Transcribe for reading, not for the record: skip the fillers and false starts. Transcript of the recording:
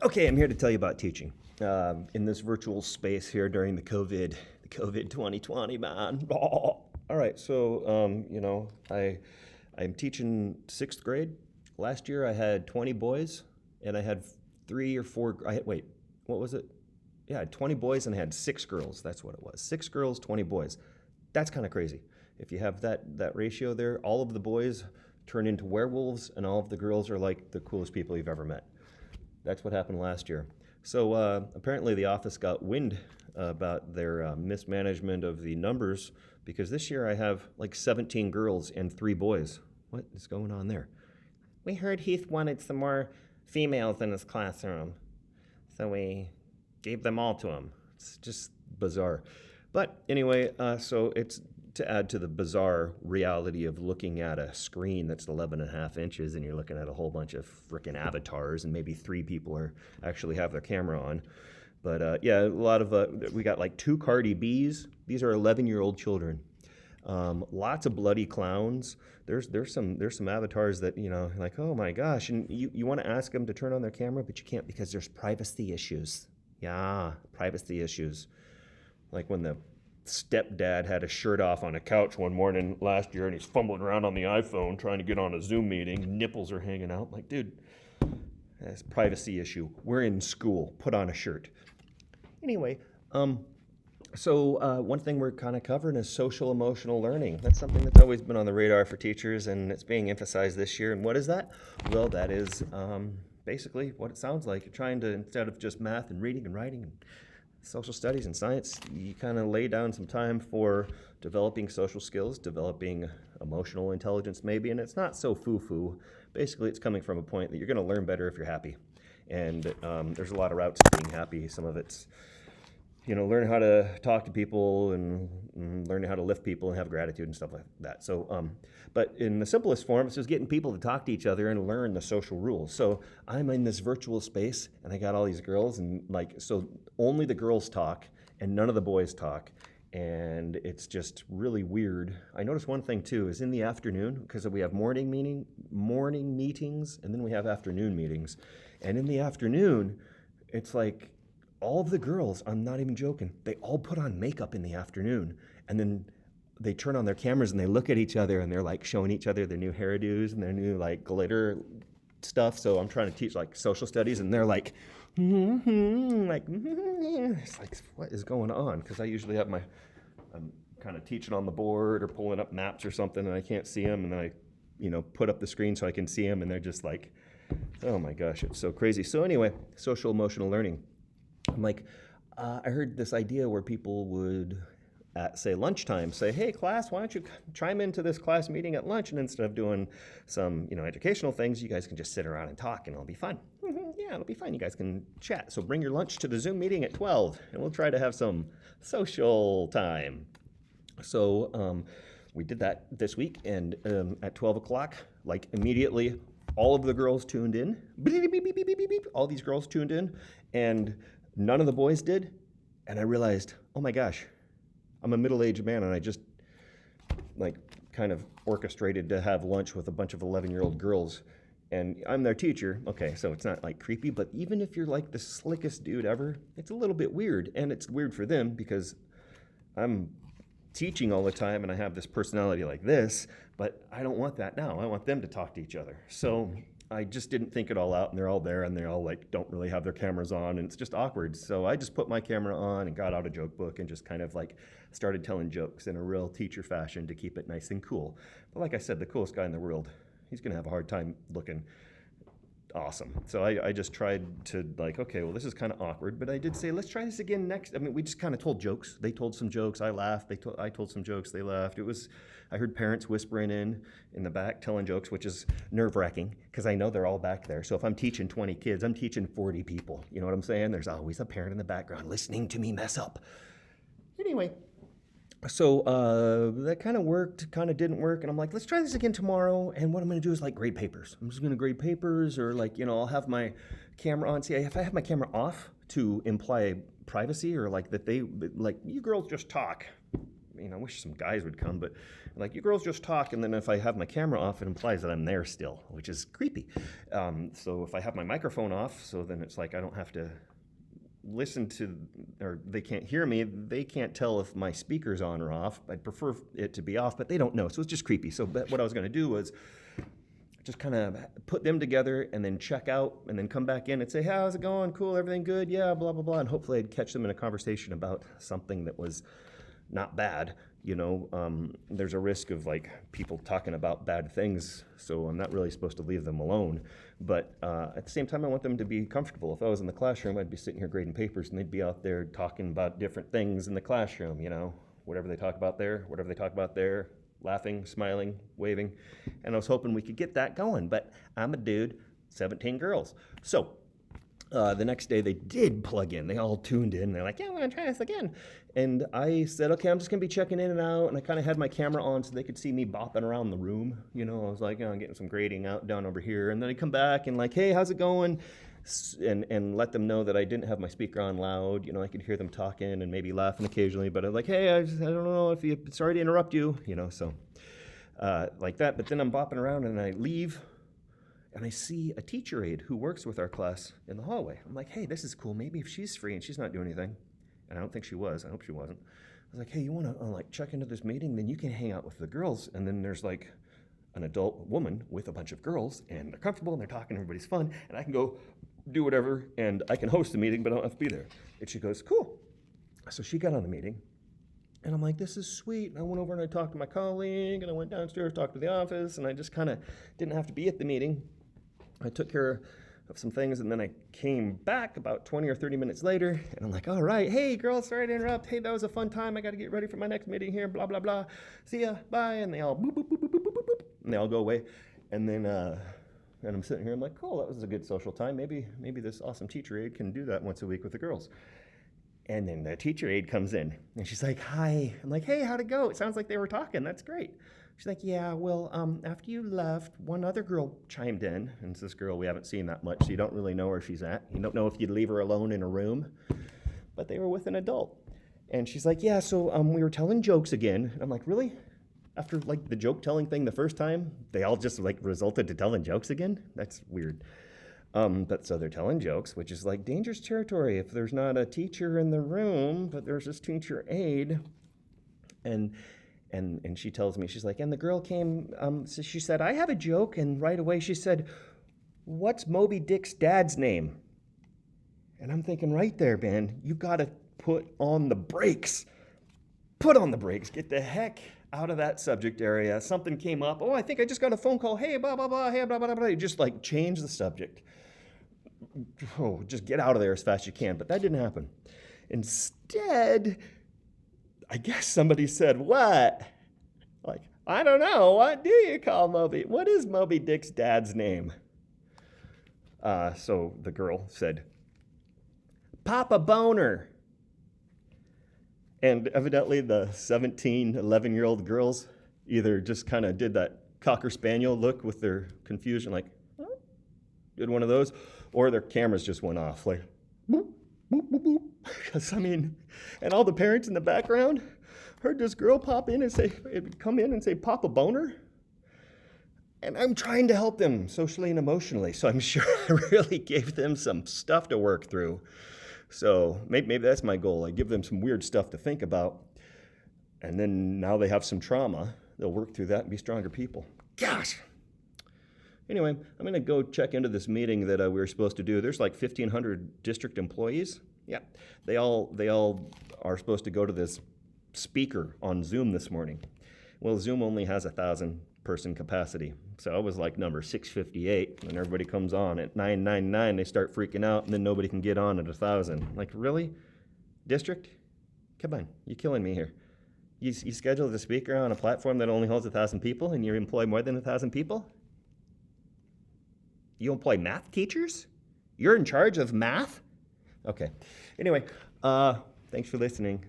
Okay, I'm here to tell you about teaching in this virtual space here during the COVID 2020, man. All right, so I'm teaching sixth grade. Last year I had 20 boys, and I had three or four. What was it? Yeah, I had 20 boys and I had six girls. That's what it was. Six girls, 20 boys. That's kind of crazy. If you have that ratio there, all of the boys turn into werewolves, and all of the girls are like the coolest people you've ever met. That's what happened last year. So apparently the office got wind about their mismanagement of the numbers because this year I have like 17 girls and three boys. What is going on there? We heard Heath wanted some more females in his classroom, so we gave them all to him. It's just bizarre. But anyway, so it's to add to the bizarre reality of looking at a screen that's 11 and a half inches and you're looking at a whole bunch of freaking avatars and maybe three people are actually have their camera on. But yeah, a lot of, we got like two Cardi B's. These are 11-year-old children. Lots of bloody clowns. There's some avatars that, like, oh my gosh. And you want to ask them to turn on their camera, but you can't because there's privacy issues. Yeah, privacy issues. Like when the stepdad had a shirt off on a couch one morning last year and he's fumbling around on the iPhone trying to get on a Zoom meeting. Nipples are hanging out. I'm like, dude, that's a privacy issue. We're in school. Put on a shirt. Anyway, so one thing we're kind of covering is social emotional learning. That's something that's always been on the radar for teachers, and it's being emphasized this year. And what is that? Well, that is basically what it sounds like. You're trying to, instead of just math and reading and writing and social studies and science, you kind of lay down some time for developing social skills, developing emotional intelligence maybe, and it's not so foo-foo. Basically, it's coming from a point that you're going to learn better if you're happy. And there's a lot of routes to being happy. Some of it's learning how to talk to people and learning how to lift people and have gratitude and stuff like that. So, but in the simplest form, it's just getting people to talk to each other and learn the social rules. So I'm in this virtual space and I got all these girls and so only the girls talk and none of the boys talk. And it's just really weird. I noticed one thing too, is in the afternoon, because we have morning meetings and then we have afternoon meetings. And in the afternoon, it's like, all of the girls, I'm not even joking, they all put on makeup in the afternoon. And then they turn on their cameras and they look at each other and they're like showing each other their new hairdos and their new like glitter stuff. So I'm trying to teach like social studies and they're like, it's like, what is going on? Because I usually have I'm kind of teaching on the board or pulling up maps or something and I can't see them. And then I, put up the screen so I can see them and they're just like, oh my gosh, it's so crazy. So anyway, social emotional learning. I'm like, I heard this idea where people would, at say lunchtime, say, hey class, why don't you chime into this class meeting at lunch, and instead of doing some educational things, you guys can just sit around and talk and it'll be fun. Yeah, it'll be fun. You guys can chat. So bring your lunch to the Zoom meeting at 12 and we'll try to have some social time. So we did that this week, and at 12 o'clock, like immediately, all of the girls tuned in. Beep, beep, beep, beep, beep, beep. All these girls tuned in, and none of the boys did. And I realized, oh my gosh, I'm a middle-aged man and I just kind of orchestrated to have lunch with a bunch of 11-year-old girls and I'm their teacher. Okay, so it's not like creepy, but even if you're like the slickest dude ever, it's a little bit weird. And it's weird for them because I'm teaching all the time and I have this personality like this, but I don't want that now. I want them to talk to each other. So I just didn't think it all out, and they're all there and they all don't really have their cameras on and it's just awkward. So I just put my camera on and got out a joke book and just kind of started telling jokes in a real teacher fashion to keep it nice and cool. But like I said, the coolest guy in the world, he's gonna have a hard time looking awesome. So I just tried to okay, well this is kind of awkward, but I did say, let's try this again next. I mean, we just kind of told jokes. They told some jokes, I laughed. I told some jokes, they laughed. I heard parents whispering in the back telling jokes, which is nerve-wracking because I know they're all back there. So if I'm teaching 20 kids, I'm teaching 40 people. You know what I'm saying? There's always a parent in the background listening to me mess up. Anyway, so that kind of worked, kind of didn't work, and I'm like, let's try this again tomorrow, and what I'm going to do is grade papers. I'm just going to grade papers, or I'll have my camera on. See, if I have my camera off to imply privacy, or that you girls just talk, I wish some guys would come, but like, you girls just talk, and then if I have my camera off, it implies that I'm there still, which is creepy. So if I have my microphone off, so then it's like I don't have to listen to, or they can't hear me. They can't tell if my speaker's on or off. I'd prefer it to be off, but they don't know, so it's just creepy. So what I was going to do was just kind of put them together and then check out and then come back in and say, hey, how's it going? Cool, everything good? Yeah, blah, blah, blah. And hopefully I'd catch them in a conversation about something that was not bad. There's a risk of like people talking about bad things, so I'm not really supposed to leave them alone. But at the same time, I want them to be comfortable. If I was in the classroom, I'd be sitting here grading papers, and they'd be out there talking about different things in the classroom, whatever they talk about there, whatever they talk about there, laughing, smiling, waving. And I was hoping we could get that going, but I'm a dude, 17 girls. So the next day they did plug in. They all tuned in. They're like, yeah, we're going to try this again. And I said, okay, I'm just going to be checking in and out. And I kind of had my camera on so they could see me bopping around the room. I was like, I'm getting some grading down over here. And then I come back and like, hey, how's it going? And let them know that I didn't have my speaker on loud. I could hear them talking and maybe laughing occasionally. But I'm like, hey, I don't know if sorry to interrupt you, so like that. But then I'm bopping around and I leave. And I see a teacher aide who works with our class in the hallway. I'm like, hey, this is cool. Maybe if she's free and she's not doing anything, and I don't think she was, I hope she wasn't. I was like, hey, you want to check into this meeting? Then you can hang out with the girls. And then there's like an adult woman with a bunch of girls, and they're comfortable and they're talking, everybody's fun, and I can go do whatever, and I can host the meeting, but I don't have to be there. And she goes, cool. So she got on the meeting. And I'm like, this is sweet. And I went over and I talked to my colleague, and I went downstairs, talked to the office, and I just kind of didn't have to be at the meeting. I took care of some things, and then I came back about 20 or 30 minutes later, and I'm like, all right, hey, girls, sorry to interrupt. Hey, that was a fun time. I got to get ready for my next meeting here, blah, blah, blah. See ya, bye. And they all boop, boop, boop, boop, boop, boop, boop, and they all go away. And then and I'm sitting here, I'm like, cool, that was a good social time. Maybe this awesome teacher aide can do that once a week with the girls. And then the teacher aide comes in, and she's like, hi. I'm like, hey, how'd it go? It sounds like they were talking. That's great. She's like, yeah, well, after you left, one other girl chimed in. And it's this girl we haven't seen that much, so you don't really know where she's at. You don't know if you'd leave her alone in a room. But they were with an adult. And she's like, yeah, so we were telling jokes again. And I'm like, really? After like the joke telling thing the first time, they all just like resulted to telling jokes again? That's weird. But so they're telling jokes, which is like dangerous territory if there's not a teacher in the room, but there's this teacher aide. And she tells me, she's like, and the girl came, so she said, I have a joke. And right away she said, what's Moby Dick's dad's name? And I'm thinking, right there, man, you got to put on the brakes. Put on the brakes. Get the heck out of that subject area. Something came up. Oh, I think I just got a phone call. Hey, blah, blah, blah. Hey, blah, blah, blah. You just like change the subject. Oh, just get out of there as fast as you can. But that didn't happen. Instead, I guess somebody said, what? Like, I don't know. What do you call Moby? What is Moby Dick's dad's name? So the girl said, Papa Boner. And evidently the 17, 11-year-old girls either just kind of did that Cocker Spaniel look with their confusion, like, huh? Did one of those, or their cameras just went off, like, boop, boop, boop, boop. Because, and all the parents in the background heard this girl come in and say, Papa Boner. And I'm trying to help them socially and emotionally, so I'm sure I really gave them some stuff to work through. So maybe that's my goal. I give them some weird stuff to think about, and then now they have some trauma. They'll work through that and be stronger people. Gosh. Anyway, I'm going to go check into this meeting that we were supposed to do. There's like 1,500 district employees. Yeah, they all are supposed to go to this speaker on Zoom this morning. Well, Zoom only has 1,000-person capacity. So I was like number 658, and everybody comes on at 999. They start freaking out, and then nobody can get on at 1,000. Like, really? District? Come on, you're killing me here. You schedule the speaker on a platform that only holds 1,000 people, and you employ more than 1,000 people? You employ math teachers? You're in charge of math? Okay. Anyway, thanks for listening.